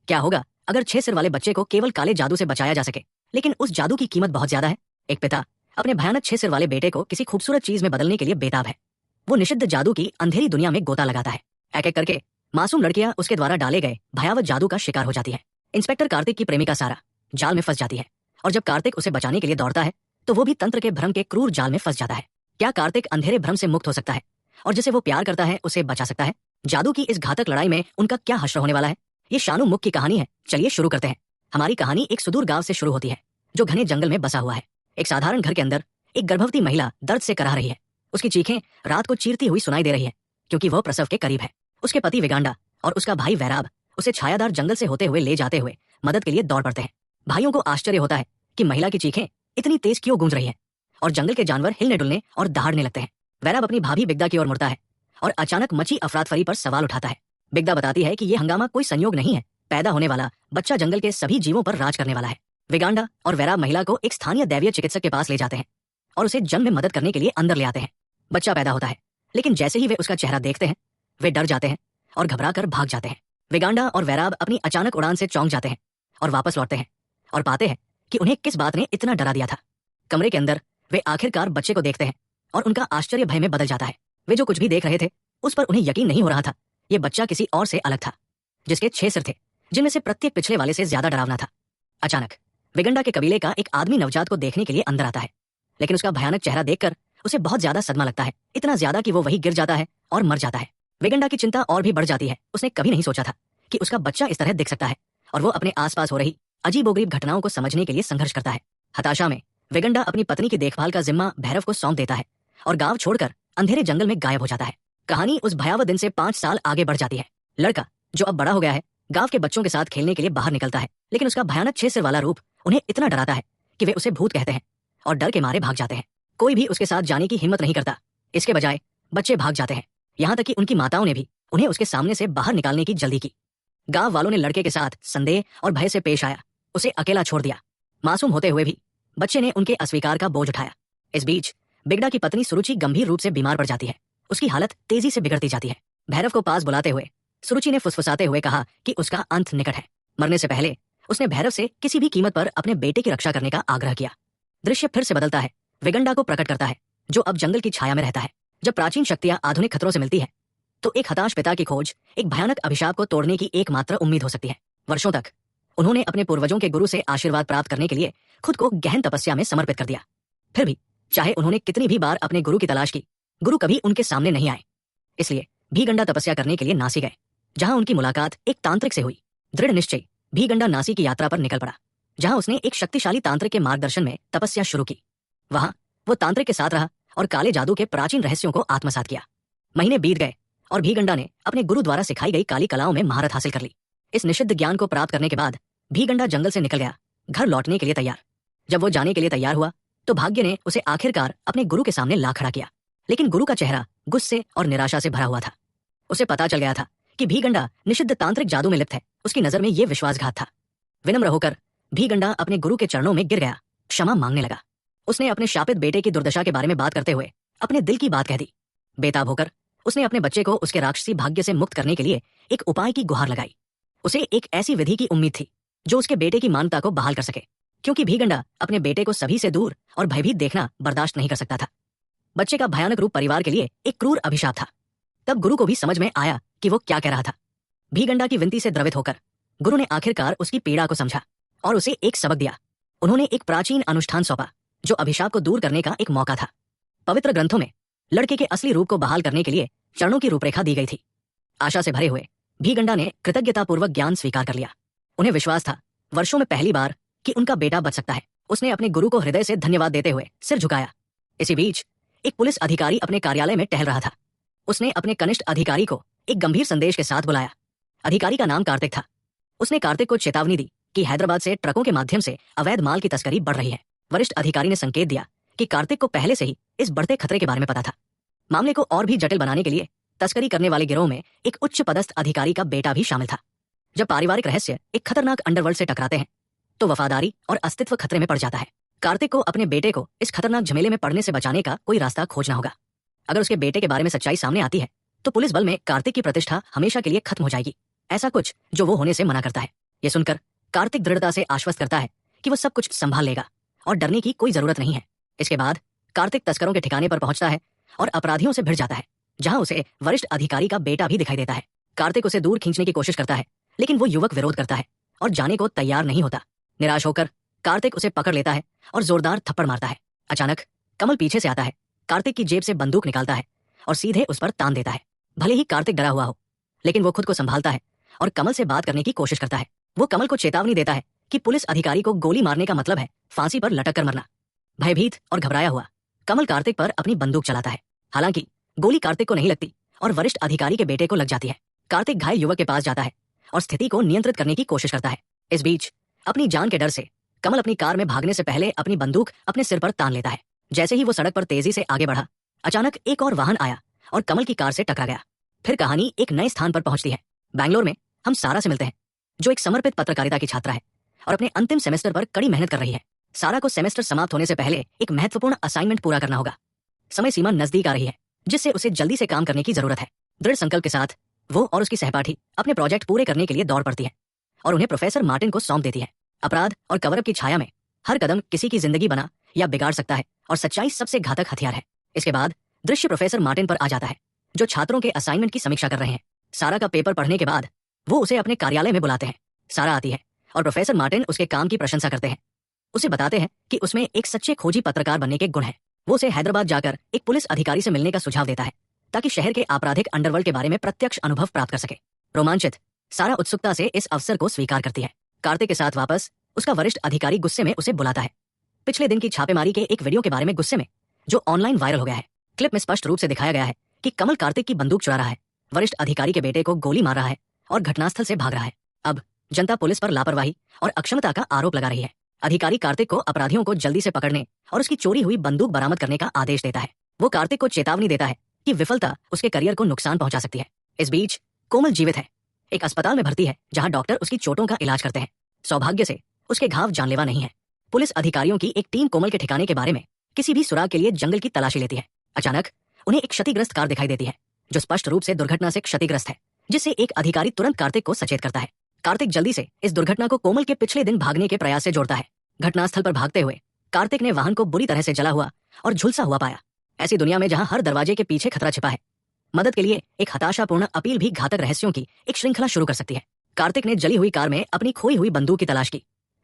क्या होगा अगर 6 सिर वाले बच्चे को केवल काले जादू से बचाया जा सके, लेकिन उस जादू की कीमत बहुत ज्यादा है। एक पिता अपने भयानक 6 सिर वाले बेटे को किसी खूबसूरत चीज में बदलने के लिए बेताब है। वो निषिद्ध जादू की अंधेरी दुनिया में गोता लगाता है। एक एक करके मासूम लड़कियां उसके द्वारा डाले गए भयावह जादू का शिकार हो जाती है। इंस्पेक्टर कार्तिक की प्रेमिका सारा जाल में फंस जाती है, और जब कार्तिक उसे बचाने के लिए दौड़ता है तो वो भी तंत्र के भ्रम के क्रूर जाल में फंस जाता है। क्या कार्तिक अंधेरे भ्रम से मुक्त हो सकता है और जिसे वो प्यार करता है उसे बचा सकता है? जादू की इस घातक लड़ाई में उनका क्या हश्र होने वाला है? ये शानू मुख की कहानी है। चलिए शुरू करते हैं। हमारी कहानी एक सुदूर गांव से शुरू होती है जो घने जंगल में बसा हुआ है। एक साधारण घर के अंदर एक गर्भवती महिला दर्द से कराह रही है। उसकी चीखें रात को चीरती हुई सुनाई दे रही है क्योंकि वह प्रसव के करीब है। उसके पति विगांडा और उसका भाई वैराब उसे छायादार जंगल से होते हुए ले जाते हुए मदद के लिए दौड़ पड़ते हैं। भाइयों को आश्चर्य होता है कि महिला की चीखें इतनी तेज क्यों गूंज रही है, और जंगल के जानवर हिलने डुलने और दहाड़ने लगते हैं। वैराब अपनी भाभी बिगदा की ओर मुड़ता है और अचानक मची अफरातफरी पर सवाल उठाता है। बिगदा बताती है कि यह हंगामा कोई संयोग नहीं है, पैदा होने वाला बच्चा जंगल के सभी जीवों पर राज करने वाला है। विगांडा और वैराब महिला को एक स्थानीय दैवीय चिकित्सक के पास ले जाते हैं और उसे जन्म में मदद करने के लिए अंदर ले आते हैं। बच्चा पैदा होता है, लेकिन जैसे ही वे उसका चेहरा देखते हैं वे डर जाते हैं और घबरा कर भाग जाते हैं। विगांडा और वैराब अपनी अचानक उड़ान से चौंक जाते हैं और वापस लौटते हैं और पाते हैं कि उन्हें किस बात ने इतना डरा दिया था। कमरे के अंदर वे आखिरकार बच्चे को देखते हैं और उनका आश्चर्य भय में बदल जाता है। वे जो कुछ भी देख रहे थे उस पर उन्हें यकीन नहीं हो रहा था। ये बच्चा किसी और से अलग था, जिसके 6 सिर थे, जिनमें से प्रत्येक पिछले वाले से ज्यादा डरावना था। अचानक विगंडा के कबीले का एक आदमी नवजात को देखने के लिए अंदर आता है, लेकिन उसका भयानक चेहरा देखकर उसे बहुत ज्यादा सदमा लगता है, इतना ज्यादा कि वो वही गिर जाता है और मर जाता है। विगंडा की चिंता और भी बढ़ जाती है। उसने कभी नहीं सोचा था कि उसका बच्चा इस तरह दिख सकता है, और वो अपने आसपास हो रही अजीबोगरीब घटनाओं को समझने के लिए संघर्ष करता है। हताशा में विगंडा अपनी पत्नी की देखभाल का जिम्मा भैरव को सौंप देता है और गांव छोड़कर अंधेरे जंगल में गायब हो जाता है। कहानी उस भयावह दिन से 5 साल आगे बढ़ जाती है। लड़का जो अब बड़ा हो गया है गांव के बच्चों के साथ खेलने के लिए बाहर निकलता है, लेकिन उसका भयानक 6 सिर वाला रूप उन्हें इतना डराता है कि वे उसे भूत कहते हैं और डर के मारे भाग जाते हैं। कोई भी उसके साथ जाने की हिम्मत नहीं करता। इसके बजाय बच्चे भाग जाते हैं, यहाँ तक कि उनकी माताओं ने भी उन्हें उसके सामने से बाहर निकालने की जल्दी की। गांव वालों ने लड़के के साथ संदेह और भय से पेश आया, उसे अकेला छोड़ दिया। मासूम होते हुए भी बच्चे ने उनके अस्वीकार का बोझ उठाया। इस बीच बिगड़ा की पत्नी सुरुचि गंभीर रूप से बीमार पड़ जाती है। उसकी हालत तेजी से बिगड़ती जाती है। भैरव को पास बुलाते हुए सुरुचि ने फुसफुसाते हुए कहा कि उसका अंत निकट है। मरने से पहले उसने भैरव से किसी भी कीमत पर अपने बेटे की रक्षा करने का आग्रह किया। दृश्य फिर से बदलता है। विगंडा को प्रकट करता है जो अब जंगल की छाया में रहता है। जब प्राचीन शक्तियां आधुनिक खतरों से मिलती है तो एक हताश पिता की खोज एक भयानक अभिशाप को तोड़ने की एकमात्र उम्मीद हो सकती है। वर्षों तक उन्होंने अपने पूर्वजों के गुरु से आशीर्वाद प्राप्त करने के लिए खुद को गहन तपस्या में समर्पित कर दिया। फिर भी चाहे उन्होंने कितनी भी बार अपने गुरु की तलाश की, गुरु कभी उनके सामने नहीं आए। इसलिए भीगंडा तपस्या करने के लिए नासी गए, जहां उनकी मुलाकात एक तांत्रिक से हुई। दृढ़ निश्चय भीगंडा नासी की यात्रा पर निकल पड़ा, जहां उसने एक शक्तिशाली तांत्रिक के मार्गदर्शन में तपस्या शुरू की। वहां वो तांत्रिक के साथ रहा और काले जादू के प्राचीन रहस्यों को आत्मसात किया। महीने बीत गए और भीगंडा ने अपने गुरु द्वारा सिखाई गई काली कलाओं में महारत हासिल कर ली। इस निषिद्ध ज्ञान को प्राप्त करने के बाद भीगंडा जंगल से निकल गया, घर लौटने के लिए तैयार। जब वो जाने के लिए तैयार हुआ तो भाग्य ने उसे आखिरकार अपने गुरु के सामने ला खड़ा किया, लेकिन गुरु का चेहरा गुस्से और निराशा से भरा हुआ था। उसे पता चल गया था कि भीगंडा निषिद्ध तांत्रिक जादू में लिप्त है। उसकी नजर में यह विश्वासघात था। विनम्र होकर भीगंडा अपने गुरु के चरणों में गिर गया, क्षमा मांगने लगा। उसने अपने शापित बेटे की दुर्दशा के बारे में बात करते हुए अपने दिल की बात कह दी। बेताब होकर उसने अपने बच्चे को उसके राक्षसी भाग्य से मुक्त करने के लिए एक उपाय की गुहार लगाई। उसे एक ऐसी विधि की उम्मीद थी जो उसके बेटे की मानवता को बहाल कर सके, क्योंकि भीगंडा अपने बेटे को सभी से दूर और भयभीत देखना बर्दाश्त नहीं कर सकता था। बच्चे का भयानक रूप परिवार के लिए एक क्रूर अभिशाप था। तब गुरु को भी समझ में आया कि वो क्या कह रहा था। भीगंडा की विनती से द्रवित होकर गुरु ने आखिरकार उसकी पीड़ा को समझा और उसे एक सबक दिया। उन्होंने एक प्राचीन अनुष्ठान सौंपा जो अभिशाप को दूर करने का एक मौका था। पवित्र ग्रंथों में लड़के के असली रूप को बहाल करने के लिए चरणों की रूपरेखा दी गई थी। आशा से भरे हुए भीगंडा ने कृतज्ञतापूर्वक ज्ञान स्वीकार कर लिया। उन्हें विश्वास था वर्षों में पहली बार कि उनका बेटा बच सकता है। उसने अपने गुरु को हृदय से धन्यवाद देते हुए सिर झुकाया। इसी बीच एक पुलिस अधिकारी अपने कार्यालय में टहल रहा था। उसने अपने कनिष्ठ अधिकारी को एक गंभीर संदेश के साथ बुलाया। अधिकारी का नाम कार्तिक था। उसने कार्तिक को चेतावनी दी कि हैदराबाद से ट्रकों के माध्यम से अवैध माल की तस्करी बढ़ रही है। वरिष्ठ अधिकारी ने संकेत दिया कि कार्तिक को पहले से ही इस बढ़ते खतरे के बारे में पता था। मामले को और भी जटिल बनाने के लिए तस्करी करने वाले गिरोह में एक उच्च पदस्थ अधिकारी का बेटा भी शामिल था। जब पारिवारिक रहस्य एक खतरनाक अंडरवर्ल्ड से टकराते हैं तो वफादारी और अस्तित्व खतरे में पड़ जाता है। कार्तिक को अपने बेटे को इस खतरनाक झमेले में पड़ने से बचाने का कोई रास्ता खोजना होगा। अगर उसके बेटे के बारे में सच्चाई सामने आती है तो पुलिस बल में कार्तिक की प्रतिष्ठा हमेशा के लिए खत्म हो जाएगी। ऐसा कुछ जो वो होने से मना करता है। ये सुनकर कार्तिक दृढ़ता से आश्वस्त करता है कि वो सब कुछ संभाल लेगा और डरने की कोई जरूरत नहीं है। इसके बाद कार्तिक तस्करों के ठिकाने पर पहुंचता है और अपराधियों से भिड़ जाता है, जहां उसे वरिष्ठ अधिकारी का बेटा भी दिखाई देता है। कार्तिक उसे दूर खींचने की कोशिश करता है, लेकिन वो युवक विरोध करता है और जाने को तैयार नहीं होता। निराश होकर कार्तिक उसे पकड़ लेता है और जोरदार थप्पड़ मारता है। अचानक कमल पीछे से आता है, कार्तिक की जेब से बंदूक निकालता है और सीधे उस पर तान देता है। भले ही कार्तिक डरा हुआ हो, लेकिन वो खुद को संभालता है और कमल से बात करने की कोशिश करता है। वो कमल को चेतावनी देता है कि पुलिस अधिकारी को गोली मारने का मतलब है फांसी पर लटक कर मरना। भयभीत और घबराया हुआ कमल कार्तिक पर अपनी बंदूक चलाता है। हालांकि गोली कार्तिक को नहीं लगती और वरिष्ठ अधिकारी के बेटे को लग जाती है। कार्तिक घायल युवक के पास जाता है और स्थिति को नियंत्रित करने की कोशिश करता है। इस बीच अपनी जान के डर से कमल अपनी कार में भागने से पहले अपनी बंदूक अपने सिर पर तान लेता है। जैसे ही वो सड़क पर तेजी से आगे बढ़ा, अचानक एक और वाहन आया और कमल की कार से टकरा गया। फिर कहानी एक नए स्थान पर पहुंचती है। बैंगलोर में हम सारा से मिलते हैं, जो एक समर्पित पत्रकारिता की छात्रा है और अपने अंतिम सेमेस्टर पर कड़ी मेहनत कर रही है। सारा को सेमेस्टर समाप्त होने से पहले एक महत्वपूर्ण असाइनमेंट पूरा करना होगा। समय सीमा नजदीक आ रही है, जिससे उसे जल्दी से काम करने की जरूरत है। दृढ़ संकल्प के साथ वो और उसकी सहपाठी अपने प्रोजेक्ट पूरे करने के लिए दौड़ पड़ती है और उन्हें प्रोफेसर मार्टिन को सौंप देती है। अपराध और कवरअप की छाया में हर कदम किसी की जिंदगी बना या बिगाड़ सकता है और सच्चाई सबसे घातक हथियार है। इसके बाद दृश्य प्रोफेसर मार्टिन पर आ जाता है, जो छात्रों के असाइनमेंट की समीक्षा कर रहे हैं। सारा का पेपर पढ़ने के बाद वो उसे अपने कार्यालय में बुलाते हैं। सारा आती है और प्रोफेसर मार्टिन उसके काम की प्रशंसा करते हैं। उसे बताते हैं कि उसमें एक सच्चे खोजी पत्रकार बनने के गुण हैं। वो उसे हैदराबाद जाकर एक पुलिस अधिकारी से मिलने का सुझाव देता है, ताकि शहर के आपराधिक अंडरवर्ल्ड के बारे में प्रत्यक्ष अनुभव प्राप्त कर सके। रोमांचित सारा उत्सुकता से इस अवसर को स्वीकार करती है। कार्तिक के साथ वापस उसका वरिष्ठ अधिकारी गुस्से में उसे बुलाता है। पिछले दिन की छापेमारी के एक वीडियो के बारे में गुस्से में, जो ऑनलाइन वायरल हो गया है। क्लिप में स्पष्ट रूप से दिखाया गया है कि कमल कार्तिक की बंदूक चुरा रहा है, वरिष्ठ अधिकारी के बेटे को गोली मार रहा है और घटनास्थल से भाग रहा है। अब जनता पुलिस पर लापरवाही और अक्षमता का आरोप लगा रही है। अधिकारी कार्तिक को अपराधियों को जल्दी से पकड़ने और उसकी चोरी हुई बंदूक बरामद करने का आदेश देता है। वो कार्तिक को चेतावनी देता है कि विफलता उसके करियर को नुकसान पहुंचा सकती है। इस बीच कोमल जीवित है, एक अस्पताल में भर्ती है, जहां डॉक्टर उसकी चोटों का इलाज करते हैं। सौभाग्य से उसके घाव जानलेवा नहीं है। पुलिस अधिकारियों की एक टीम कोमल के ठिकाने के बारे में किसी भी सुराग के लिए जंगल की तलाशी लेती है। अचानक उन्हें एक क्षतिग्रस्त कार दिखाई देती है, जो स्पष्ट रूप से दुर्घटना से क्षतिग्रस्त है, जिससे एक अधिकारी तुरंत कार्तिक को सचेत करता है। कार्तिक जल्दी से इस दुर्घटना को कोमल के पिछले दिन भागने के प्रयास से जोड़ता है। घटनास्थल पर भागते हुए कार्तिक ने वाहन को बुरी तरह से जला हुआ और झुलसा हुआ पाया। ऐसी दुनिया में जहां हर दरवाजे के पीछे खतरा छिपा है, मदद के लिए एक हताशापूर्ण अपील भी घातक रहस्यों की एक श्रृंखला शुरू कर सकती है। कार्तिक ने जली हुई कार में अपनी खोई हुई बंदूक की तलाश की,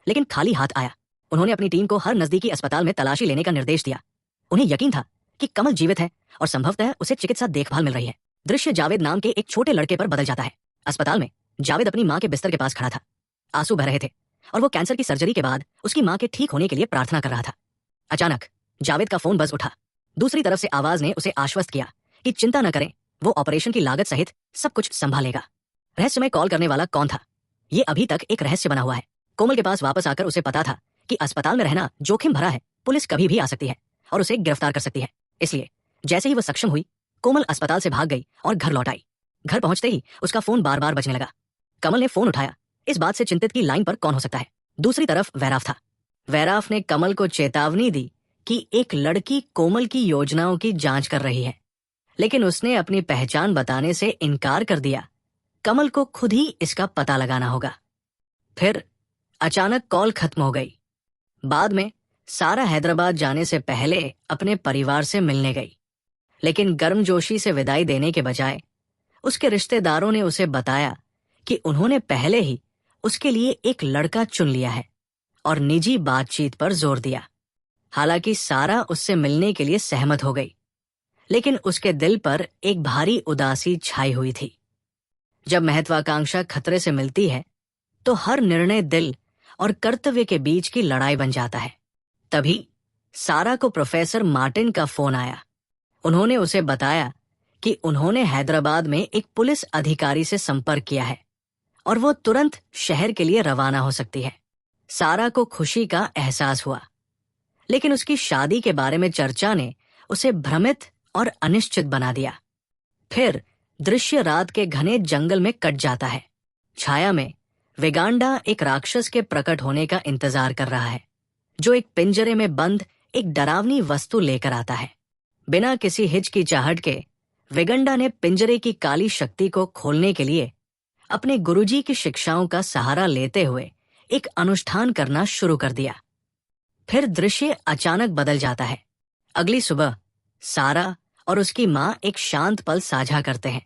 लेकिन खाली हाथ आया। उन्होंने अपनी टीम को हर नजदीकी अस्पताल में तलाशी लेने का निर्देश दिया। उन्हें यकीन था कि कमल जीवित है और संभवतः उसे चिकित्सा देखभाल मिल रही है। दृश्य जावेद नाम के एक छोटे लड़के पर बदल जाता है। अस्पताल में जावेद अपनी मां के बिस्तर के पास खड़ा था। आंसू बह रहे थे और वो कैंसर की सर्जरी के बाद उसकी मां के ठीक होने के लिए प्रार्थना कर रहा था। अचानक जावेद का फोन बज उठा। दूसरी तरफ से आवाज ने उसे आश्वस्त किया कि चिंता न करें, वो ऑपरेशन की लागत सहित सब कुछ संभालेगा। रहस्यमय कॉल करने वाला कौन था, ये अभी तक एक रहस्य बना हुआ है। कोमल के पास वापस आकर उसे पता था कि अस्पताल में रहना जोखिम भरा है, पुलिस कभी भी आ सकती है और उसे गिरफ्तार कर सकती है। इसलिए जैसे ही वो सक्षम हुई, कोमल अस्पताल से भाग गई और घर लौट आई। घर पहुंचते ही उसका फोन बार बार बजने लगा। कमल ने फोन उठाया, इस बात से चिंतित कि लाइन पर कौन हो सकता है। दूसरी तरफ वैराफ था। वैराफ ने कमल को चेतावनी दी कि एक लड़की कोमल की योजनाओं की जांच कर रही है, लेकिन उसने अपनी पहचान बताने से इनकार कर दिया। कमल को खुद ही इसका पता लगाना होगा। फिर अचानक कॉल खत्म हो गई। बाद में सारा हैदराबाद जाने से पहले अपने परिवार से मिलने गई, लेकिन गर्मजोशी से विदाई देने के बजाय उसके रिश्तेदारों ने उसे बताया कि उन्होंने पहले ही उसके लिए एक लड़का चुन लिया है और निजी बातचीत पर जोर दिया। हालांकि सारा उससे मिलने के लिए सहमत हो गई, लेकिन उसके दिल पर एक भारी उदासी छाई हुई थी। जब महत्वाकांक्षा खतरे से मिलती है तो हर निर्णय दिल और कर्तव्य के बीच की लड़ाई बन जाता है। तभी सारा को प्रोफेसर मार्टिन का फोन आया। उन्होंने उसे बताया कि उन्होंने हैदराबाद में एक पुलिस अधिकारी से संपर्क किया है और वो तुरंत शहर के लिए रवाना हो सकती है। सारा को खुशी का एहसास हुआ, लेकिन उसकी शादी के बारे में चर्चा ने उसे भ्रमित और अनिश्चित बना दिया। फिर दृश्य रात के घने जंगल में कट जाता है। छाया में वेगांडा एक राक्षस के प्रकट होने का इंतजार कर रहा है, जो एक पिंजरे में बंद एक डरावनी वस्तु लेकर आता है। बिना किसी हिचकिचाहट के वेगंडा ने पिंजरे की काली शक्ति को खोलने के लिए अपने गुरुजी की शिक्षाओं का सहारा लेते हुए एक अनुष्ठान करना शुरू कर दिया। फिर दृश्य अचानक बदल जाता है। अगली सुबह सारा और उसकी माँ एक शांत पल साझा करते हैं।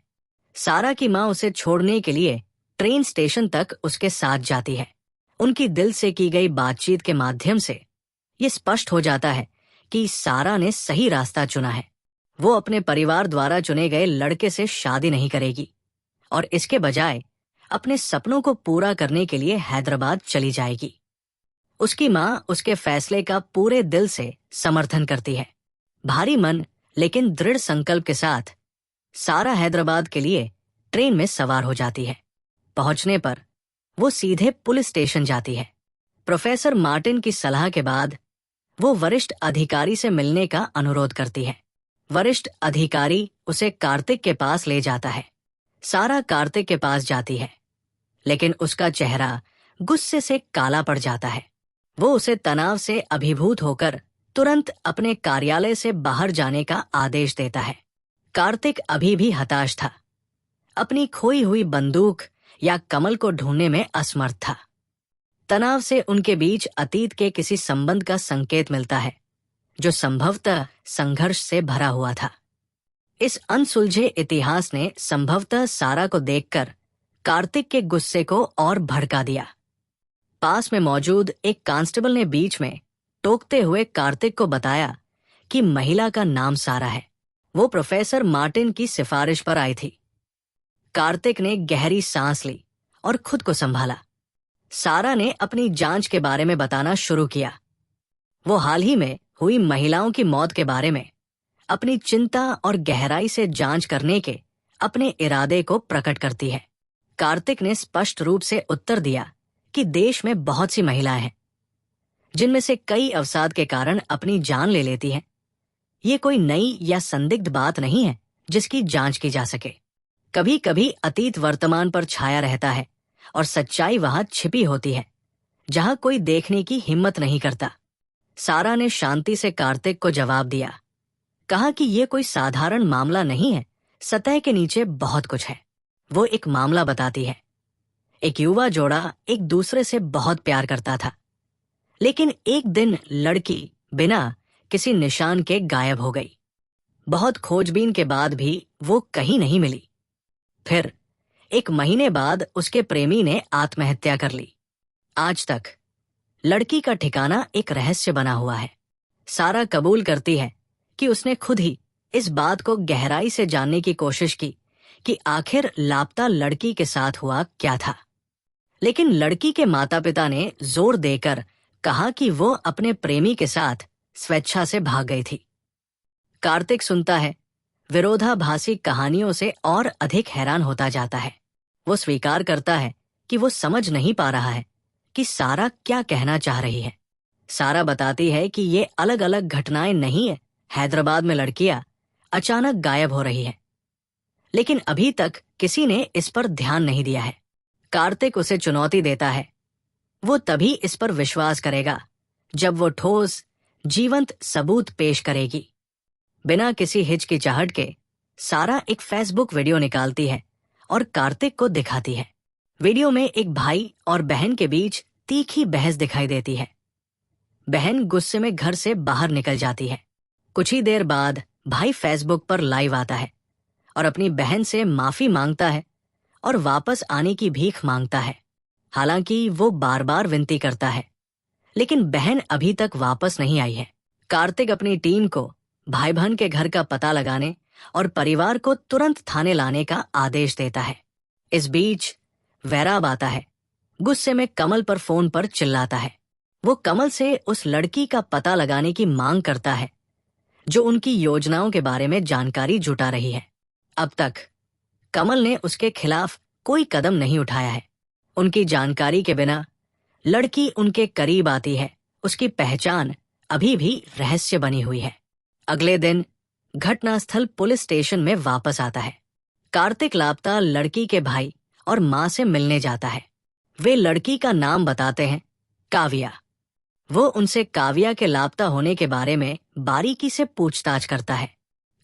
सारा की माँ उसे छोड़ने के लिए ट्रेन स्टेशन तक उसके साथ जाती है। उनकी दिल से की गई बातचीत के माध्यम से ये स्पष्ट हो जाता है कि सारा ने सही रास्ता चुना है। वो अपने परिवार द्वारा चुने गए लड़के से शादी नहीं करेगी और इसके बजाय अपने सपनों को पूरा करने के लिए हैदराबाद चली जाएगी। उसकी माँ उसके फैसले का पूरे दिल से समर्थन करती है। भारी मन लेकिन दृढ़ संकल्प के साथ सारा हैदराबाद के लिए ट्रेन में सवार हो जाती है। पहुंचने पर वो सीधे पुलिस स्टेशन जाती है। प्रोफेसर मार्टिन की सलाह के बाद वो वरिष्ठ अधिकारी से मिलने का अनुरोध करती है। वरिष्ठ अधिकारी उसे कार्तिक के पास ले जाता है। सारा कार्तिक के पास जाती है, लेकिन उसका चेहरा गुस्से से काला पड़ जाता है। वो उसे तनाव से अभिभूत होकर तुरंत अपने कार्यालय से बाहर जाने का आदेश देता है। कार्तिक अभी भी हताश था। अपनी खोई हुई बंदूक या कमल को ढूंढने में असमर्थ था। तनाव से उनके बीच अतीत के किसी संबंध का संकेत मिलता है जो संभवतः संघर्ष से भरा हुआ था। इस अनसुलझे इतिहास ने संभवतः सारा को देखकर कार्तिक के गुस्से को और भड़का दिया। पास में मौजूद एक कांस्टेबल ने बीच में टोकते हुए कार्तिक को बताया कि महिला का नाम सारा है। वो प्रोफेसर मार्टिन की सिफारिश पर आई थी। कार्तिक ने गहरी सांस ली और खुद को संभाला। सारा ने अपनी जांच के बारे में बताना शुरू किया। वो हाल ही में हुई महिलाओं की मौत के बारे में अपनी चिंता और गहराई से जांच करने के अपने इरादे को प्रकट करती है। कार्तिक ने स्पष्ट रूप से उत्तर दिया कि देश में बहुत सी महिलाएं हैं जिनमें से कई अवसाद के कारण अपनी जान ले लेती हैं। ये कोई नई या संदिग्ध बात नहीं है जिसकी जांच की जा सके। कभी कभी अतीत वर्तमान पर छाया रहता है और सच्चाई वहां छिपी होती है जहां कोई देखने की हिम्मत नहीं करता। सारा ने शांति से कार्तिक को जवाब दिया। कहा कि यह कोई साधारण मामला नहीं है, सतह के नीचे बहुत कुछ है। वो एक मामला बताती है। एक युवा जोड़ा एक दूसरे से बहुत प्यार करता था, लेकिन एक दिन लड़की बिना किसी निशान के गायब हो गई। बहुत खोजबीन के बाद भी वो कहीं नहीं मिली। फिर एक महीने बाद उसके प्रेमी ने आत्महत्या कर ली। आज तक लड़की का ठिकाना एक रहस्य बना हुआ है। सारा कबूल करती है कि उसने खुद ही इस बात को गहराई से जानने की कोशिश की कि आखिर लापता लड़की के साथ हुआ क्या था, लेकिन लड़की के माता पिता ने जोर देकर कहा कि वो अपने प्रेमी के साथ स्वेच्छा से भाग गई थी। कार्तिक सुनता है, विरोधाभासी कहानियों से और अधिक हैरान होता जाता है। वो स्वीकार करता है कि वो समझ नहीं पा रहा है कि सारा क्या कहना चाह रही है। सारा बताती है कि ये अलग अलग घटनाएं नहीं है। हैदराबाद में लड़कियां अचानक गायब हो रही है, लेकिन अभी तक किसी ने इस पर ध्यान नहीं दिया है। कार्तिक उसे चुनौती देता है। वो तभी इस पर विश्वास करेगा जब वो ठोस जीवंत सबूत पेश करेगी। बिना किसी हिचकिचाहट के सारा एक फेसबुक वीडियो निकालती है और कार्तिक को दिखाती है। वीडियो में एक भाई और बहन के बीच तीखी बहस दिखाई देती है। बहन गुस्से में घर से बाहर निकल जाती है। कुछ ही देर बाद भाई फेसबुक पर लाइव आता है और अपनी बहन से माफी मांगता है और वापस आने की भीख मांगता है। हालांकि वो बार बार विनती करता है, लेकिन बहन अभी तक वापस नहीं आई है। कार्तिक अपनी टीम को भाई बहन के घर का पता लगाने और परिवार को तुरंत थाने लाने का आदेश देता है। इस बीच वैराब आता है। गुस्से में कमल पर फोन पर चिल्लाता है। वो कमल से उस लड़की का पता लगाने की मांग करता है जो उनकी योजनाओं के बारे में जानकारी जुटा रही है। अब तक कमल ने उसके खिलाफ कोई कदम नहीं उठाया है। उनकी जानकारी के बिना लड़की उनके करीब आती है। उसकी पहचान अभी भी रहस्य बनी हुई है। अगले दिन घटनास्थल पुलिस स्टेशन में वापस आता है। कार्तिक लापता लड़की के भाई और मां से मिलने जाता है। वे लड़की का नाम बताते हैं, काव्या। वो उनसे काव्या के लापता होने के बारे में बारीकी से पूछताछ करता है।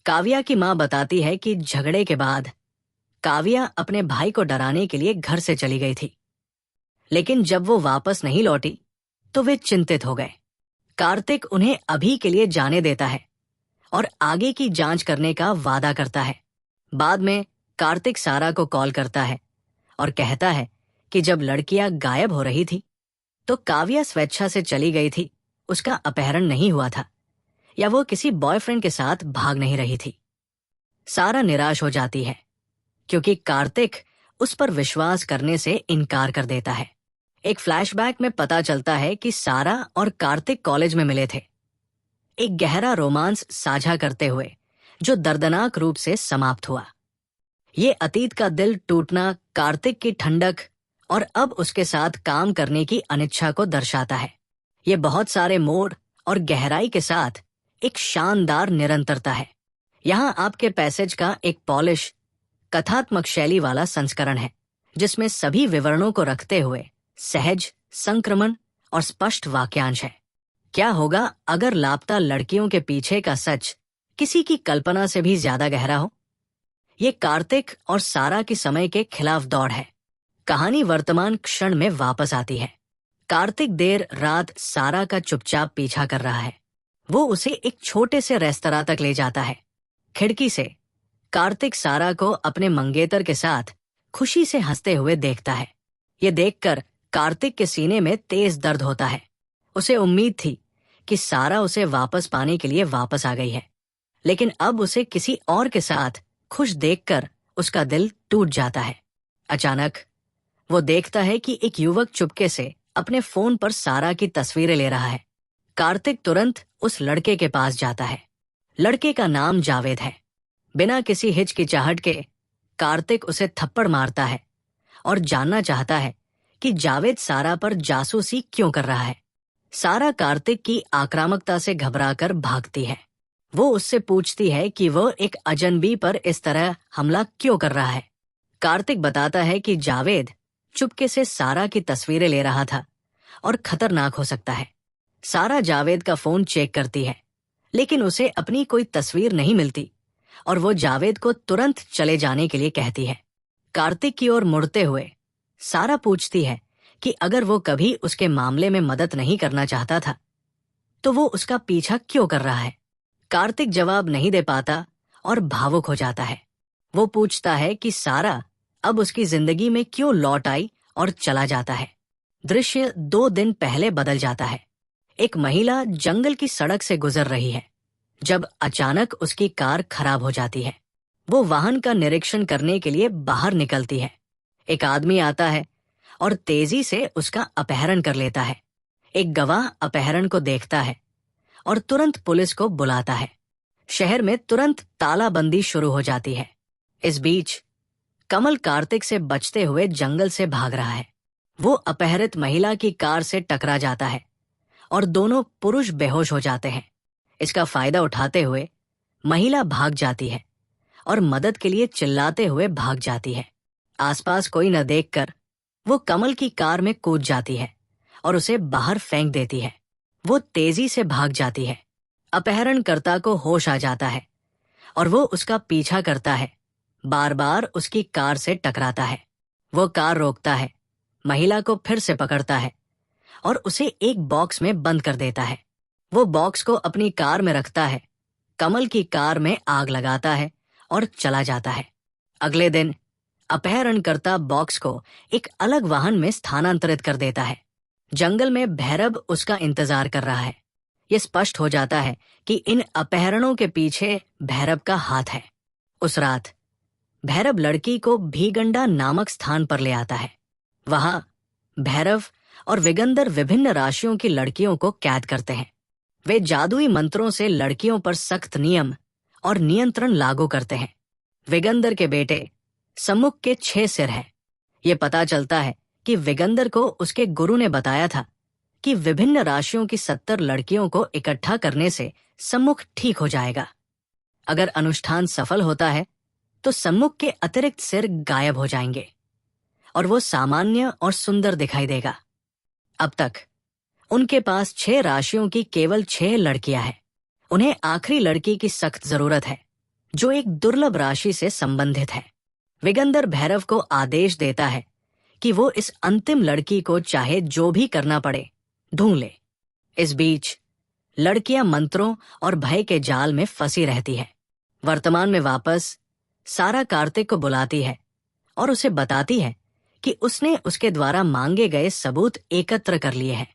काव्या की मां बताती है कि झगड़े के बाद काव्या अपने भाई को डराने के लिए घर से चली गई थी, लेकिन जब वो वापस नहीं लौटी तो वे चिंतित हो गए। कार्तिक उन्हें अभी के लिए जाने देता है और आगे की जांच करने का वादा करता है। बाद में कार्तिक सारा को कॉल करता है और कहता है कि जब लड़कियां गायब हो रही थी तो काव्या स्वेच्छा से चली गई थी, उसका अपहरण नहीं हुआ था या वो किसी बॉयफ्रेंड के साथ भाग नहीं रही थी। सारा निराश हो जाती है क्योंकि कार्तिक उस पर विश्वास करने से इनकार कर देता है। एक फ्लैशबैक में पता चलता है कि सारा और कार्तिक कॉलेज में मिले थे, एक गहरा रोमांस साझा करते हुए जो दर्दनाक रूप से समाप्त हुआ। ये अतीत का दिल टूटना, कार्तिक की ठंडक और अब उसके साथ काम करने की अनिच्छा को दर्शाता है। ये बहुत सारे मोड़ और गहराई के साथ एक शानदार निरंतरता है। यहाँ आपके पैसेज का एक पॉलिश, कथात्मक शैली वाला संस्करण है जिसमें सभी विवरणों को रखते हुए सहज, संक्रमण और स्पष्ट वाक्यांश है। क्या होगा अगर लापता लड़कियों के पीछे का सच किसी की कल्पना से भी ज्यादा गहरा हो? ये कार्तिक और सारा की समय के खिलाफ दौड़ है। कहानी वर्तमान क्षण में वापस आती है। कार्तिक देर रात सारा का चुपचाप पीछा कर रहा है। वो उसे एक छोटे से रेस्तरां तक ले जाता है। खिड़की से कार्तिक सारा को अपने मंगेतर के साथ खुशी से हंसते हुए देखता है। ये देखकर कार्तिक के सीने में तेज दर्द होता है। उसे उम्मीद थी कि सारा उसे वापस पाने के लिए वापस आ गई है, लेकिन अब उसे किसी और के साथ खुश देखकर उसका दिल टूट जाता है। अचानक वो देखता है कि एक युवक चुपके से अपने फोन पर सारा की तस्वीरें ले रहा है। कार्तिक तुरंत उस लड़के के पास जाता है। लड़के का नाम जावेद है। बिना किसी हिचकिचाहट के कार्तिक उसे थप्पड़ मारता है और जानना चाहता है कि जावेद सारा पर जासूसी क्यों कर रहा है। सारा कार्तिक की आक्रामकता से घबराकर भागती है। वो उससे पूछती है कि वो एक अजनबी पर इस तरह हमला क्यों कर रहा है। कार्तिक बताता है कि जावेद चुपके से सारा की तस्वीरें ले रहा था और खतरनाक हो सकता है। सारा जावेद का फोन चेक करती है, लेकिन उसे अपनी कोई तस्वीर नहीं मिलती और वो जावेद को तुरंत चले जाने के लिए कहती है। कार्तिक की ओर मुड़ते हुए सारा पूछती है कि अगर वो कभी उसके मामले में मदद नहीं करना चाहता था तो वो उसका पीछा क्यों कर रहा है। कार्तिक जवाब नहीं दे पाता और भावुक हो जाता है। वो पूछता है कि सारा अब उसकी जिंदगी में क्यों लौट आई और चला जाता है। दृश्य 2 दिन पहले बदल जाता है। एक महिला जंगल की सड़क से गुजर रही है जब अचानक उसकी कार खराब हो जाती है। वो वाहन का निरीक्षण करने के लिए बाहर निकलती है। एक आदमी आता है और तेजी से उसका अपहरण कर लेता है। एक गवाह अपहरण को देखता है और तुरंत पुलिस को बुलाता है। शहर में तुरंत तालाबंदी शुरू हो जाती है। इस बीच कमल कार्तिक से बचते हुए जंगल से भाग रहा है। वो अपहरित महिला की कार से टकरा जाता है और दोनों पुरुष बेहोश हो जाते हैं। इसका फायदा उठाते हुए महिला भाग जाती है और मदद के लिए चिल्लाते हुए भाग जाती है। आसपास कोई न देखकर वो कमल की कार में कूद जाती है और उसे बाहर फेंक देती है। वो तेजी से भाग जाती है। अपहरणकर्ता को होश आ जाता है और वो उसका पीछा करता है, बार बार उसकी कार से टकराता है। वो कार रोकता है, महिला को फिर से पकड़ता है और उसे एक बॉक्स में बंद कर देता है। वो बॉक्स को अपनी कार में रखता है, कमल की कार में आग लगाता है और चला जाता है। अगले दिन अपहरणकर्ता बॉक्स को एक अलग वाहन में स्थानांतरित कर देता है। जंगल में भैरव उसका इंतजार कर रहा है। ये स्पष्ट हो जाता है कि इन अपहरणों के पीछे भैरव का हाथ है। उस रात भैरव लड़की को भीगंडा नामक स्थान पर ले आता है। वहां भैरव और विगंदर विभिन्न राशियों की लड़कियों को कैद करते हैं। वे जादुई मंत्रों से लड़कियों पर सख्त नियम और नियंत्रण लागू करते हैं। विगंदर के बेटे सम्मुख के 6 सिर हैं। ये पता चलता है कि विगंदर को उसके गुरु ने बताया था कि विभिन्न राशियों की 70 लड़कियों को इकट्ठा करने से सम्मुख ठीक हो जाएगा। अगर अनुष्ठान सफल होता है तो सम्मुख के अतिरिक्त सिर गायब हो जाएंगे और वो सामान्य और सुंदर दिखाई देगा। अब तक उनके पास 6 राशियों की केवल 6 लड़कियां हैं। उन्हें आखिरी लड़की की सख्त जरूरत है जो एक दुर्लभ राशि से संबंधित है। विगंदर भैरव को आदेश देता है कि वो इस अंतिम लड़की को चाहे जो भी करना पड़े ढूंढ ले। इस बीच लड़कियां मंत्रों और भय के जाल में फंसी रहती है। वर्तमान में वापस सारा कार्तिक को बुलाती है और उसे बताती है कि उसने उसके द्वारा मांगे गए सबूत एकत्र कर लिए हैं।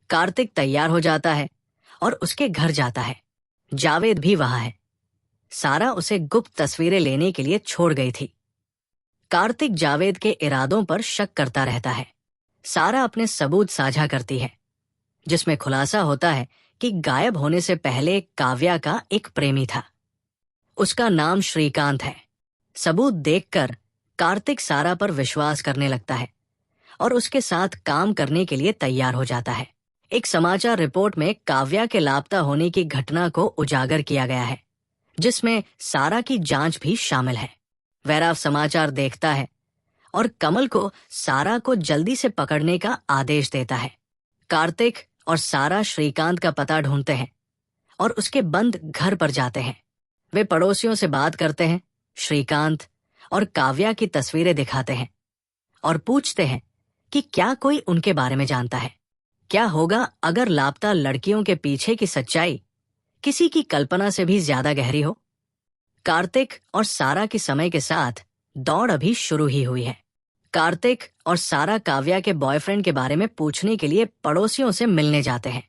कार्तिक तैयार हो जाता है और उसके घर जाता है। जावेद भी वहां है। सारा उसे गुप्त तस्वीरें लेने के लिए छोड़ गई थी। कार्तिक जावेद के इरादों पर शक करता रहता है। सारा अपने सबूत साझा करती है, जिसमें खुलासा होता है कि गायब होने से पहले काव्या का एक प्रेमी था। उसका नाम श्रीकांत है। सबूत देखकर कार्तिक सारा पर विश्वास करने लगता है और उसके साथ काम करने के लिए तैयार हो जाता है। एक समाचार रिपोर्ट में काव्या के लापता होने की घटना को उजागर किया गया है, जिसमें सारा की जांच भी शामिल है। वैराव समाचार देखता है और कमल को सारा को जल्दी से पकड़ने का आदेश देता है। कार्तिक और सारा श्रीकांत का पता ढूंढते हैं और उसके बंद घर पर जाते हैं। वे पड़ोसियों से बात करते हैं, श्रीकांत और काव्या की तस्वीरें दिखाते हैं और पूछते हैं कि क्या कोई उनके बारे में जानता है। क्या होगा अगर लापता लड़कियों के पीछे की सच्चाई किसी की कल्पना से भी ज्यादा गहरी हो। कार्तिक और सारा की समय के साथ दौड़ अभी शुरू ही हुई है। कार्तिक और सारा काव्या के बॉयफ्रेंड के बारे में पूछने के लिए पड़ोसियों से मिलने जाते हैं।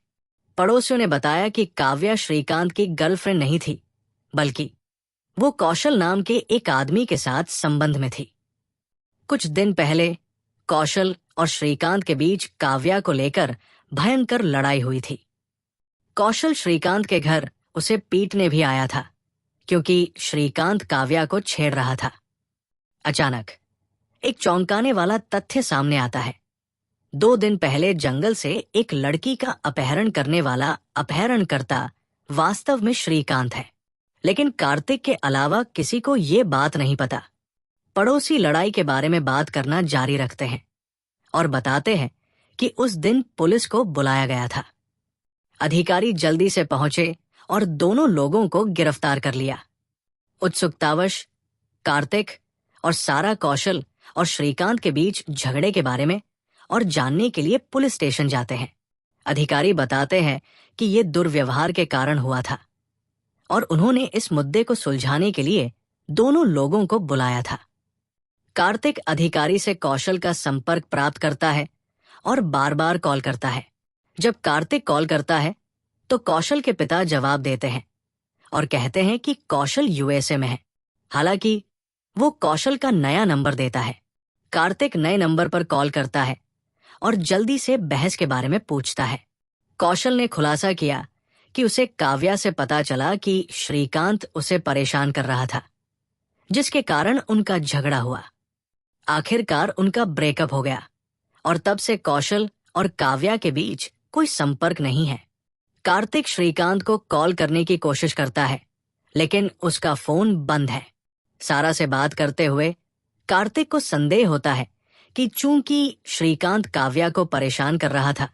पड़ोसियों ने बताया कि काव्या श्रीकांत की गर्लफ्रेंड नहीं थी, बल्कि वो कौशल नाम के एक आदमी के साथ संबंध में थी। कुछ दिन पहले कौशल और श्रीकांत के बीच काव्या को लेकर भयंकर लड़ाई हुई थी। कौशल श्रीकांत के घर उसे पीटने भी आया था, क्योंकि श्रीकांत काव्या को छेड़ रहा था। अचानक एक चौंकाने वाला तथ्य सामने आता है। 2 दिन पहले जंगल से एक लड़की का अपहरण करने वाला अपहरणकर्ता वास्तव में श्रीकांत है, लेकिन कार्तिक के अलावा किसी को ये बात नहीं पता। पड़ोसी लड़ाई के बारे में बात करना जारी रखते हैं और बताते हैं कि उस दिन पुलिस को बुलाया गया था। अधिकारी जल्दी से पहुंचे और दोनों लोगों को गिरफ्तार कर लिया। उत्सुकतावश कार्तिक और सारा कौशल और श्रीकांत के बीच झगड़े के बारे में और जानने के लिए पुलिस स्टेशन जाते हैं। अधिकारी बताते हैं कि ये दुर्व्यवहार के कारण हुआ था और उन्होंने इस मुद्दे को सुलझाने के लिए दोनों लोगों को बुलाया था। कार्तिक अधिकारी से कौशल का संपर्क प्राप्त करता है और बार बार कॉल करता है। जब कार्तिक कॉल करता है तो कौशल के पिता जवाब देते हैं और कहते हैं कि कौशल यूएसए में है। हालांकि वो कौशल का नया नंबर देता है। कार्तिक नए नंबर पर कॉल करता है और जल्दी से बहस के बारे में पूछता है। कौशल ने खुलासा किया कि उसे काव्या से पता चला कि श्रीकांत उसे परेशान कर रहा था, जिसके कारण उनका झगड़ा हुआ। आखिरकार उनका ब्रेकअप हो गया और तब से कौशल और काव्या के बीच कोई संपर्क नहीं है। कार्तिक श्रीकांत को कॉल करने की कोशिश करता है, लेकिन उसका फोन बंद है। सारा से बात करते हुए कार्तिक को संदेह होता है कि चूंकि श्रीकांत काव्या को परेशान कर रहा था,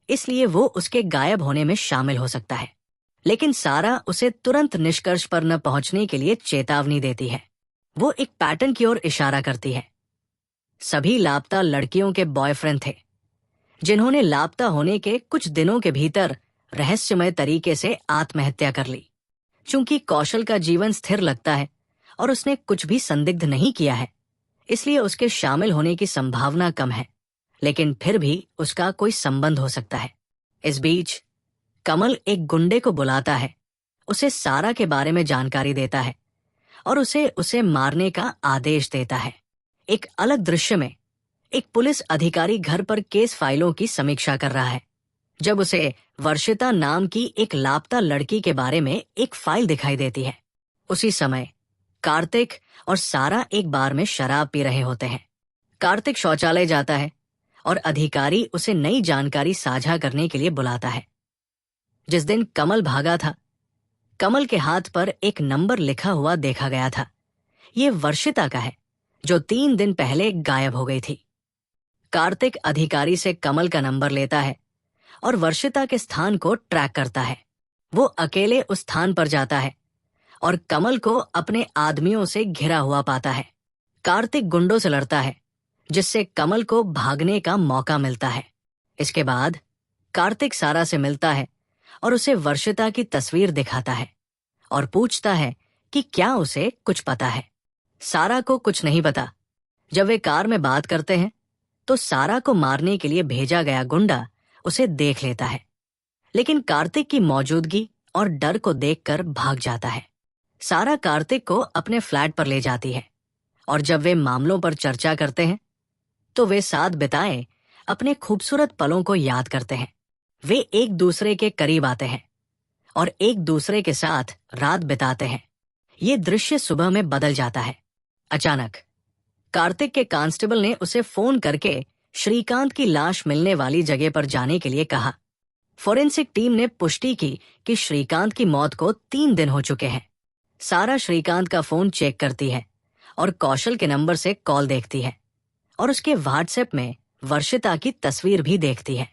इसलिए वो उसके गायब होने में शामिल हो सकता है। लेकिन सारा उसे तुरंत निष्कर्ष पर न पहुंचने के लिए चेतावनी देती है। वो एक पैटर्न की ओर इशारा करती है। सभी लापता लड़कियों के बॉयफ्रेंड थे, जिन्होंने लापता होने के कुछ दिनों के भीतर रहस्यमय तरीके से आत्महत्या कर ली। चूंकि कौशल का जीवन स्थिर लगता है और उसने कुछ भी संदिग्ध नहीं किया है, इसलिए उसके शामिल होने की संभावना कम है, लेकिन फिर भी उसका कोई संबंध हो सकता है। इस बीच कमल एक गुंडे को बुलाता है, उसे सारा के बारे में जानकारी देता है और उसे मारने का आदेश देता है। एक अलग दृश्य में एक पुलिस अधिकारी घर पर केस फाइलों की समीक्षा कर रहा है, जब उसे वर्षिता नाम की एक लापता लड़की के बारे में एक फाइल दिखाई देती है। उसी समय कार्तिक और सारा एक बार में शराब पी रहे होते हैं। कार्तिक शौचालय जाता है और अधिकारी उसे नई जानकारी साझा करने के लिए बुलाता है। जिस दिन कमल भागा था, कमल के हाथ पर एक नंबर लिखा हुआ देखा गया था। ये वर्षिता का है, जो 3 दिन पहले गायब हो गई थी। कार्तिक अधिकारी से कमल का नंबर लेता है और वर्षिता के स्थान को ट्रैक करता है। वो अकेले उस स्थान पर जाता है और कमल को अपने आदमियों से घिरा हुआ पाता है। कार्तिक गुंडों से लड़ता है, जिससे कमल को भागने का मौका मिलता है। इसके बाद कार्तिक सारा से मिलता है और उसे वर्षिता की तस्वीर दिखाता है और पूछता है कि क्या उसे कुछ पता है। सारा को कुछ नहीं पता। जब वे कार में बात करते हैं तो सारा को मारने के लिए भेजा गया गुंडा उसे देख लेता है, लेकिन कार्तिक की मौजूदगी और डर को देखकर भाग जाता है। सारा कार्तिक को अपने फ्लैट पर ले जाती है और जब वे मामलों पर चर्चा करते हैं तो वे साथ बिताए अपने खूबसूरत पलों को याद करते हैं। वे एक दूसरे के करीब आते हैं और एक दूसरे के साथ रात बिताते हैं। ये दृश्य सुबह में बदल जाता है। अचानक कार्तिक के कांस्टेबल ने उसे फोन करके श्रीकांत की लाश मिलने वाली जगह पर जाने के लिए कहा। फोरेंसिक टीम ने पुष्टि की कि श्रीकांत की मौत को 3 दिन हो चुके हैं। सारा श्रीकांत का फोन चेक करती है और कौशल के नंबर से कॉल देखती है और उसके व्हाट्सएप में वर्षिता की तस्वीर भी देखती है।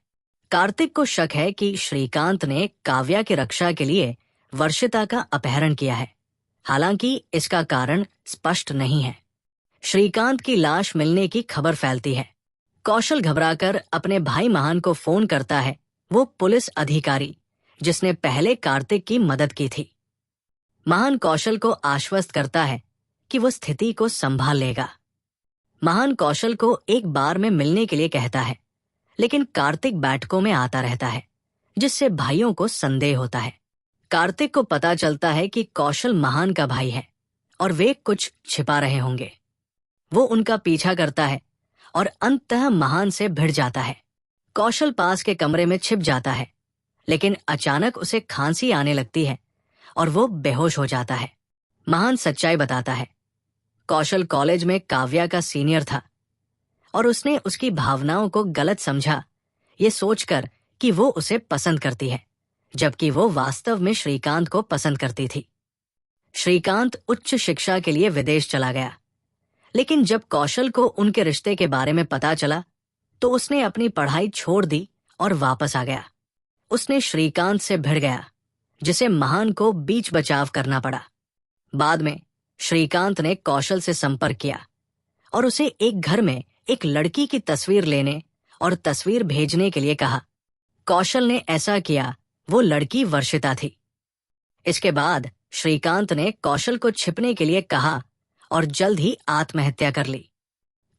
कार्तिक को शक है कि श्रीकांत ने काव्या की रक्षा के लिए वर्षिता का अपहरण किया है, हालांकि इसका कारण स्पष्ट नहीं है। श्रीकांत की लाश मिलने की खबर फैलती है। कौशल घबराकर अपने भाई महान को फोन करता है, वो पुलिस अधिकारी जिसने पहले कार्तिक की मदद की थी। महान कौशल को आश्वस्त करता है कि वो स्थिति को संभाल लेगा। महान कौशल को एक बार में मिलने के लिए कहता है, लेकिन कार्तिक बैठकों में आता रहता है, जिससे भाइयों को संदेह होता है। कार्तिक को पता चलता है कि कौशल महान का भाई है और वे कुछ छिपा रहे होंगे। वो उनका पीछा करता है और अंततः महान से भिड़ जाता है। कौशल पास के कमरे में छिप जाता है, लेकिन अचानक उसे खांसी आने लगती है और वो बेहोश हो जाता है। महान सच्चाई बताता है। कौशल कॉलेज में काव्या का सीनियर था और उसने उसकी भावनाओं को गलत समझा, ये सोचकर कि वो उसे पसंद करती है, जबकि वो वास्तव में श्रीकांत को पसंद करती थी। श्रीकांत उच्च शिक्षा के लिए विदेश चला गया, लेकिन जब कौशल को उनके रिश्ते के बारे में पता चला तो उसने अपनी पढ़ाई छोड़ दी और वापस आ गया। उसने श्रीकांत से भिड़ गया, जिसे महान को बीच बचाव करना पड़ा। बाद में श्रीकांत ने कौशल से संपर्क किया और उसे एक घर में एक लड़की की तस्वीर लेने और तस्वीर भेजने के लिए कहा। कौशल ने ऐसा किया। वो लड़की वर्षिता थी। इसके बाद श्रीकांत ने कौशल को छिपने के लिए कहा और जल्द ही आत्महत्या कर ली।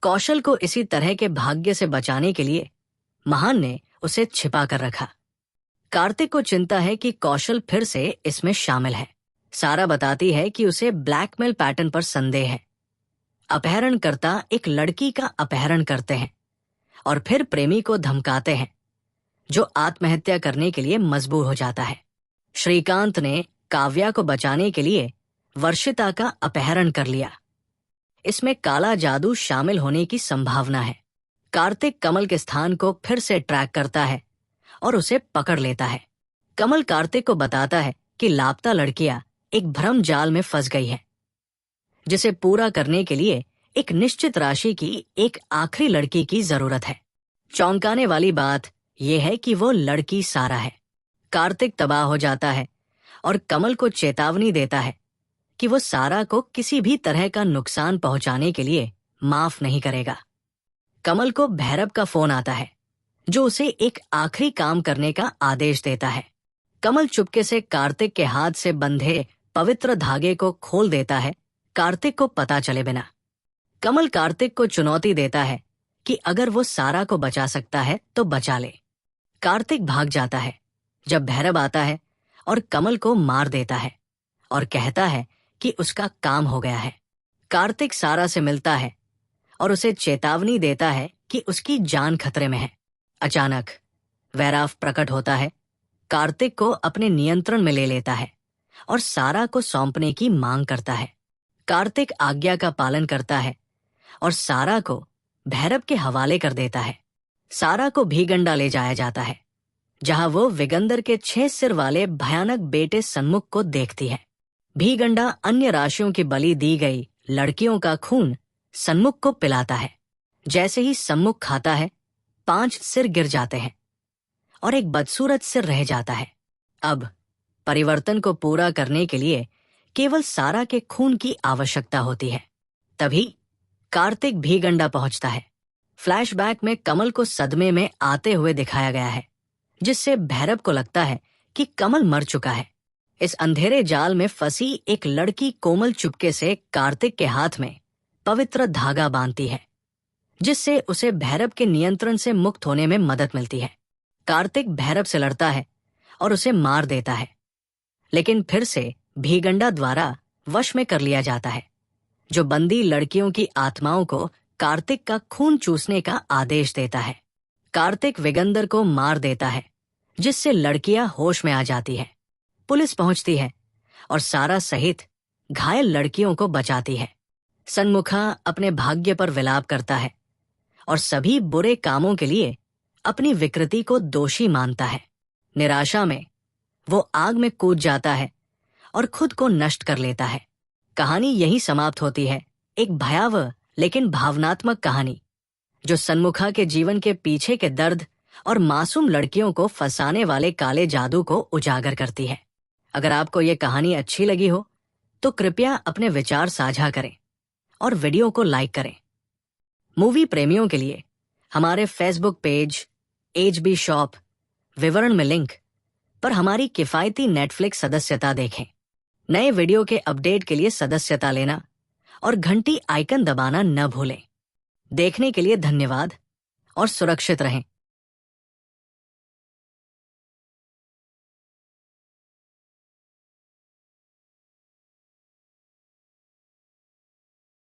कौशल को इसी तरह के भाग्य से बचाने के लिए महान ने उसे छिपा कर रखा। कार्तिक को चिंता है कि कौशल फिर से इसमें शामिल है। सारा बताती है कि उसे ब्लैकमेल पैटर्न पर संदेह है। अपहरणकर्ता एक लड़की का अपहरण करते हैं और फिर प्रेमी को धमकाते हैं, जो आत्महत्या करने के लिए मजबूर हो जाता है। श्रीकांत ने काव्या को बचाने के लिए वर्षिता का अपहरण कर लिया। इसमें काला जादू शामिल होने की संभावना है। कार्तिक कमल के स्थान को फिर से ट्रैक करता है और उसे पकड़ लेता है। कमल कार्तिक को बताता है कि लापता लड़कियां एक भ्रम जाल में फंस गई है, जिसे पूरा करने के लिए एक निश्चित राशि की एक आखिरी लड़की की जरूरत है। चौंकाने वाली बात यह है कि वो लड़की सारा है। कार्तिक तबाह हो जाता है और कमल को चेतावनी देता है कि वो सारा को किसी भी तरह का नुकसान पहुंचाने के लिए माफ नहीं करेगा। कमल को भैरव का फोन आता है, जो उसे एक आखिरी काम करने का आदेश देता है। कमल चुपके से कार्तिक के हाथ से बंधे पवित्र धागे को खोल देता है, कार्तिक को पता चले बिना। कमल कार्तिक को चुनौती देता है कि अगर वो सारा को बचा सकता है तो बचा ले। कार्तिक भाग जाता है जब भैरव आता है और कमल को मार देता है और कहता है कि उसका काम हो गया है। कार्तिक सारा से मिलता है और उसे चेतावनी देता है कि उसकी जान खतरे में है। अचानक वैराव प्रकट होता है, कार्तिक को अपने नियंत्रण में ले लेता है और सारा को सौंपने की मांग करता है। कार्तिक आज्ञा का पालन करता है और सारा को भैरव के हवाले कर देता है। सारा को भीगंडा ले जाया जाता है, जहां वो विगंदर के 6 सिर वाले भयानक बेटे सन्मुख को देखती है। भीगंडा अन्य राशियों की बलि दी गई लड़कियों का खून सन्मुख को पिलाता है। जैसे ही सन्मुख खाता है, 5 सिर गिर जाते हैं और एक बदसूरत सिर रह जाता है। अब परिवर्तन को पूरा करने के लिए केवल सारा के खून की आवश्यकता होती है। तभी कार्तिक भीगंडा पहुंचता है। फ्लैशबैक में कमल को सदमे में आते हुए दिखाया गया है, जिससे भैरव को लगता है कि कमल मर चुका है। इस अंधेरे जाल में फंसी एक लड़की कोमल चुपके से कार्तिक के हाथ में पवित्र धागा बांधती है, जिससे उसे भैरव के नियंत्रण से मुक्त होने में मदद मिलती है। कार्तिक भैरव से लड़ता है और उसे मार देता है, लेकिन फिर से भीगंडा द्वारा वश में कर लिया जाता है, जो बंदी लड़कियों की आत्माओं को कार्तिक का खून चूसने का आदेश देता है। कार्तिक विगंदर को मार देता है, जिससे लड़कियां होश में आ जाती है। पुलिस पहुंचती है और सारा सहित घायल लड़कियों को बचाती है। सन्मुखा अपने भाग्य पर विलाप करता है और सभी बुरे कामों के लिए अपनी विकृति को दोषी मानता है। निराशा में वो आग में कूद जाता है और खुद को नष्ट कर लेता है। कहानी यहीं समाप्त होती है, एक भयावह लेकिन भावनात्मक कहानी जो सन्मुखा के जीवन के पीछे के दर्द और मासूम लड़कियों को फंसाने वाले काले जादू को उजागर करती है। अगर आपको ये कहानी अच्छी लगी हो तो कृपया अपने विचार साझा करें और वीडियो को लाइक करें। मूवी प्रेमियों के लिए हमारे फेसबुक पेज HB शॉप विवरण में लिंक पर हमारी किफायती नेटफ्लिक्स सदस्यता देखें। नए वीडियो के अपडेट के लिए सदस्यता लेना और घंटी आइकन दबाना न भूलें। देखने के लिए धन्यवाद और सुरक्षित रहें।